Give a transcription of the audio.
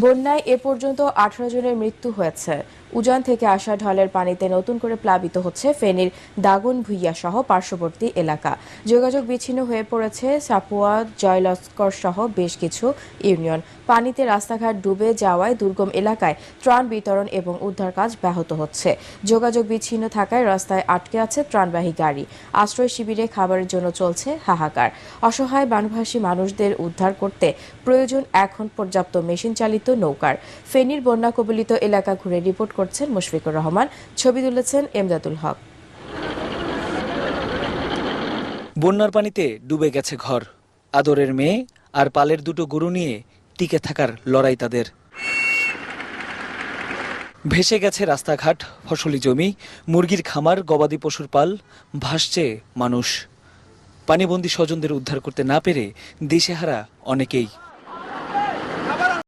বন্যায় এ পর্যন্ত 18 জনের মৃত্যু হয়েছে। উজান থেকে আসা ঢলের পানিতে নতুন করে প্লাবিত হচ্ছে ফেনীর দাগনভূঞা সহ পার্শ্ববর্তী এলাকা। যোগাযোগ বিচ্ছিন্ন হয়ে পড়েছে সাপুয়া, জয়লস্কর সহ বেশ কিছু ইউনিয়ন। পানিতে রাস্তাঘাট ডুবে যাওয়ায় দুর্গম এলাকায় ত্রাণ বিতরণ এবং উদ্ধার কাজ ব্যাহত হচ্ছে। যোগাযোগ বিচ্ছিন্ন থাকায় রাস্তায় আটকে আছে ত্রাণবাহী গাড়ি। আশ্রয় শিবিরে খাবারের জন্য চলছে হাহাকার। অসহায় বানভাসী মানুষদের উদ্ধার করতে প্রয়োজন এখন পর্যাপ্ত মেশিন চালিত নৌকার। ফেনীর বন্যা কবলিত এলাকা ঘুরে রিপোর্ট করছেন মুশফিকুর রহমান, ছবি তুলেছেন এমদাদুল হক। বন্যার পানিতে ডুবে গেছে ঘর, আদরের মেয়ে আর পালের দুটো গরু নিয়ে টিকে থাকার লড়াই তাদের। ভেসে গেছে রাস্তাঘাট, ফসলি জমি, মুরগির খামার, গবাদি পশুর পাল, ভাসছে মানুষ। পানিবন্দী স্বজনদের উদ্ধার করতে না পেরে দিশেহারা অনেকেই।